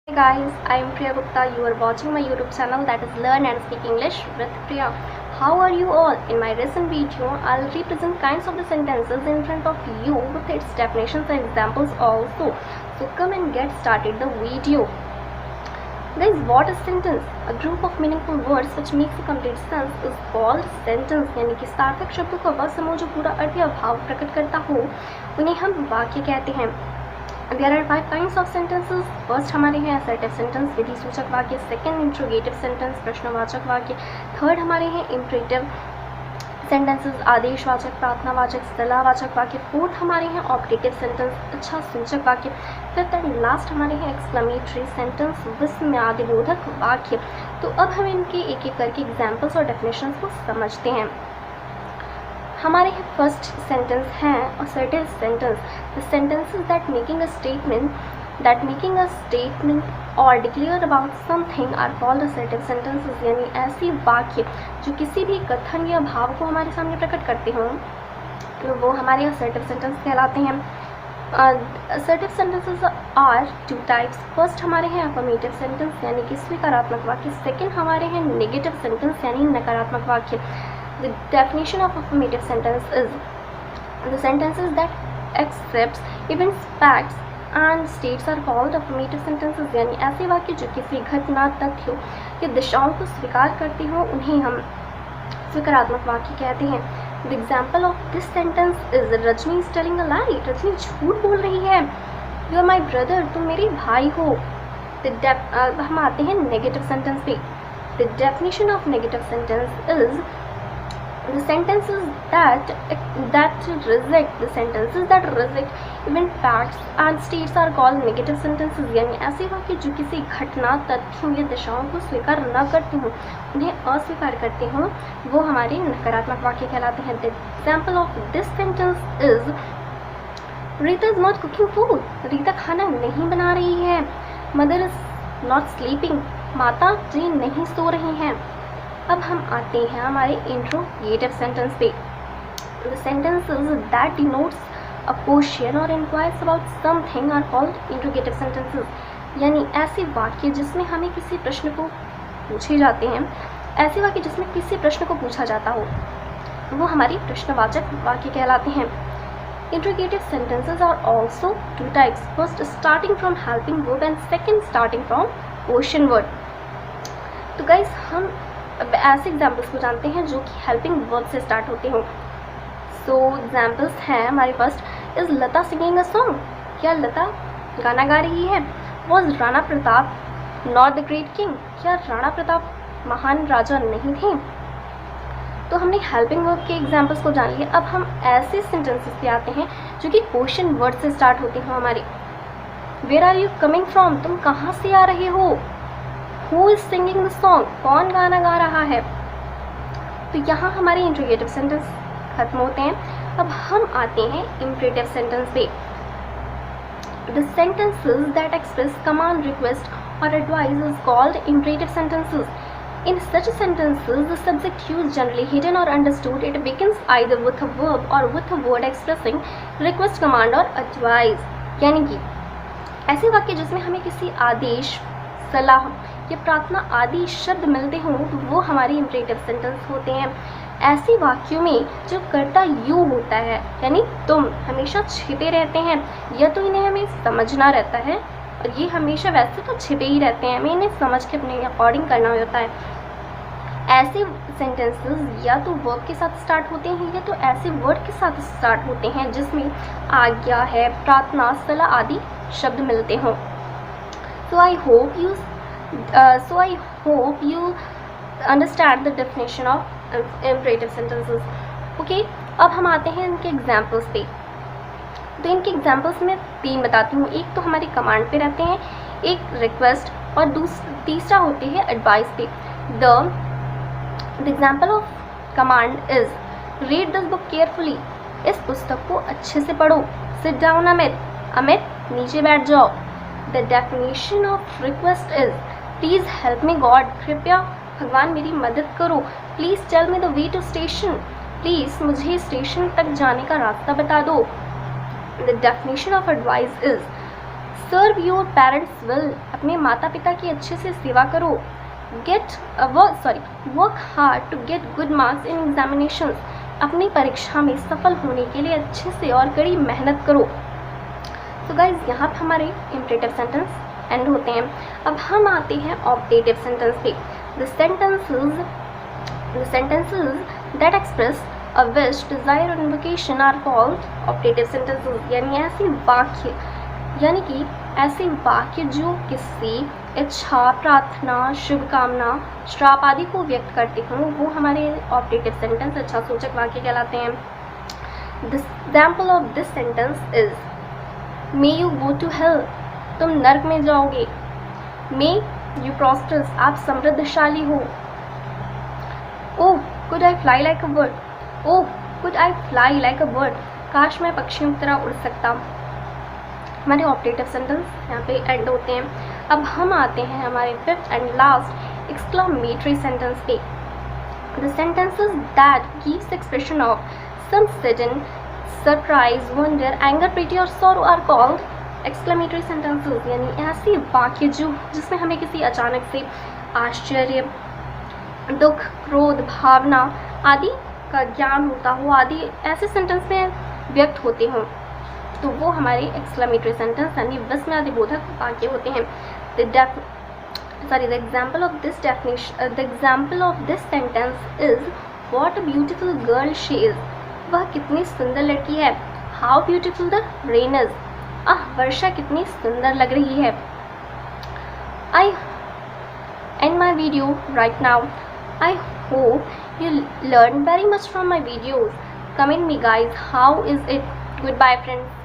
Hey guys, I am Priya Gupta. You are watching my YouTube channel that is Learn and Speak English with Priya. How are you all? In my recent video, I'll represent kinds of the sentences in front of you with its definitions and examples also. So come and get started the video. Guys, what is sentence? A group of meaningful words which makes a complete sense is called sentence. यानी कि सार्थक शब्दों का वह समूह जो पूरा अर्थ या भाव प्रकट करता हो उन्हें हम वाक्य कहते हैं. There are 5 kinds of sentences. First हमारे हैं assertive sentence विधि सूचक वाक्य, second interrogative sentence प्रश्नवाचक वाक्य, third हमारे हैं imperative sentences आदेशवाचक, प्रार्थनावाचक, सलाहवाचक वाक्य, fourth हमारे हैं optative sentence अच्छा सूचक वाक्य, fifth एंड लास्ट हमारे हैं exclamatory sentence विस्मयादिबोधक वाक्य. तो अब हम इनके एक एक करके एग्जाम्पल्स और डेफिनेशंस को समझते हैं. हमारे फर्स्ट सेंटेंस हैं assertive sentence. The sentences that making a statement or declare about something are called assertive sentences. यानी ऐसी वाक्य जो किसी भी कथन या भाव को हमारे सामने प्रकट करते हों तो वो हमारे assertive sentence कहलाते हैं. assertive sentences are two types. First हमारे हैं affirmative sentence यानी कि स्वीकारात्मक वाक्य, सेकेंड हमारे हैं negative sentence यानी नकारात्मक वाक्य. The definition of affirmative sentence is the sentences that accepts events, facts and states are called affirmative sentences. यानी ऐसे वाक्य जो किसी घटना, तथ्यों या दिशाओं को स्वीकार करते हो उन्हें हम स्वीकारात्मक वाक्य कहते हैं. The example of this sentence is Rajni is telling a lie. Rajni झूठ बोल रही है. You are my brother. तुम मेरे भाई हो. हम आते हैं negative sentence पे. The definition of negative sentence is the sentences that reject even facts and states are called negative sentences. यानी ऐसे वाक्य जो किसी घटना, तथ्यों या दिशाओं को स्वीकार न करते हों उन्हें अस्वीकार करते हों वो हमारे नकारात्मक वाक्य कहलाते हैं. The example of this sentence is Rita is not cooking food. Rita खाना नहीं बना रही है. Mother is not sleeping. माता जी नहीं सो रही हैं. अब हम आते हैं हमारे इंट्रोगेटिव सेंटेंस पे. The sentences that denotes a question or inquires about something are called interrogative sentences. यानी ऐसे वाक्य जिसमें हमें किसी प्रश्न को पूछे जाते हैं, ऐसे वाक्य जिसमें किसी प्रश्न को पूछा जाता हो वो हमारी प्रश्नवाचक वाक्य कहलाते हैं. Interrogative sentences are also two types. First starting from helping verb and second starting from question word. तो गाइस हम अब ऐसे एग्जाम्पल्स को जानते हैं जो कि हेल्पिंग वर्ब से स्टार्ट होते हों. सो एग्जाम्पल्स हैं हमारे first is Lata singing a song. क्या लता गाना गा रही है. Was Rana Pratap not the great king. क्या राणा प्रताप महान राजा नहीं थे. तो हमने हेल्पिंग वर्ब के एग्जाम्पल्स को जान लिया. अब हम ऐसे सेंटेंसेस पे आते हैं जो कि क्वेश्चन वर्ड से स्टार्ट होते हैं हमारे. Where are you coming from. तुम कहाँ से आ रहे हो. Who is singing the song? कौन गाना गा रहा है. तो यहाँ हमारे इंट्रोगेटिव सेंटेंस खत्म होते हैं. अब हम आते हैं इम्परेटिव सेंटेंस पे. The sentences that express command, request or advice is called imperative sentences. In such sentences, the subject used generally hidden or understood. It begins either with a verb or with a word expressing request, command or advice. यानी कि ऐसे वाक्य जिसमें हमें किसी आदेश, सलाह या प्रार्थना आदि शब्द मिलते हों तो वो हमारे इम्परेटिव सेंटेंस होते हैं. ऐसे वाक्यों में जो कर्ता यू होता है यानी तुम हमेशा छिपे रहते हैं या तो इन्हें हमें समझना रहता है और ये हमेशा वैसे तो छिपे ही रहते हैं, हमें इन्हें समझ के अपने अकॉर्डिंग करना होता है. ऐसे सेंटेंसेस या तो वर्ब के साथ स्टार्ट होते हैं या तो ऐसे वर्ड के साथ स्टार्ट होते हैं जिसमें आज्ञा है, प्रार्थना, सलाह आदि शब्द मिलते हों. So I hope you understand the definition of imperative sentences. Okay, अब हम आते हैं इनके एग्जाम्पल्स पे. तो इनके एग्जाम्पल्स में 3 बताती हूँ. एक तो हमारी कमांड पे रहते हैं, एक रिक्वेस्ट और तीसरा होती है एडवाइस पे. The example of command is read this book carefully. इस पुस्तक को अच्छे से पढ़ो. Sit down अमित नीचे बैठ जाओ. The definition of request is please help me God. कृपया भगवान मेरी मदद करो. Please tell me the way to station. Please मुझे स्टेशन तक जाने का रास्ता बता दो. The definition of advice is serve your parents well, अपने माता पिता की अच्छे से सेवा करो। Work hard to get good marks in examinations, अपनी परीक्षा में सफल होने के लिए अच्छे से और कड़ी मेहनत करो। तो गाइज यहाँ पर हमारे इम्परेटिव सेंटेंस एंड होते हैं। अब हम आते हैं ऑब्जेक्टिव सेंटेंस पे। The sentences that express a wish, desire or invocation are called optative sentences, यानी कि ऐसे वाक्य जो किसी इच्छा, प्रार्थना, शुभकामना, श्राप आदि को व्यक्त करते हों वो हमारे ऑब्जेक्टिव सेंटेंस अच्छा सूचक वाक्य कहलाते हैं। The example of this sentence is may you go to hell, तुम नर्क में जाओगे। May you prosperous, आप समृद्धशाली हो। Oh, could I fly like a bird? Oh, could I fly like a bird? काश मैं पक्षियों की तरह उड़ सकता। हमारे ऑब्जेक्टिव सेंटेंस यहाँ पे एंड होते हैं। अब हम आते हैं हमारे fifth and last exclamatory sentence पे। The sentences that gives expression of some sudden surprise, wonder, anger, pity और sorrow are called exclamatory sentences, यानी ऐसे वाक्य जिसमें हमें किसी अचानक से आश्चर्य, दुख, क्रोध, भावना आदि का ज्ञान होता हो आदि ऐसे सेंटेंस में व्यक्त होते हों तो वो हमारे एक्सक्लेमेटरी सेंटेंस यानी विस्मयादिबोधक वाक्य होते हैं। The example of this sentence is what a beautiful girl she is, वह कितनी सुंदर लड़की है। How beautiful the rain is, वर्षा कितनी सुंदर लग रही है। I end my video right now. I hope you learned very much from my videos. Comment me guys, how is it? Goodbye friends.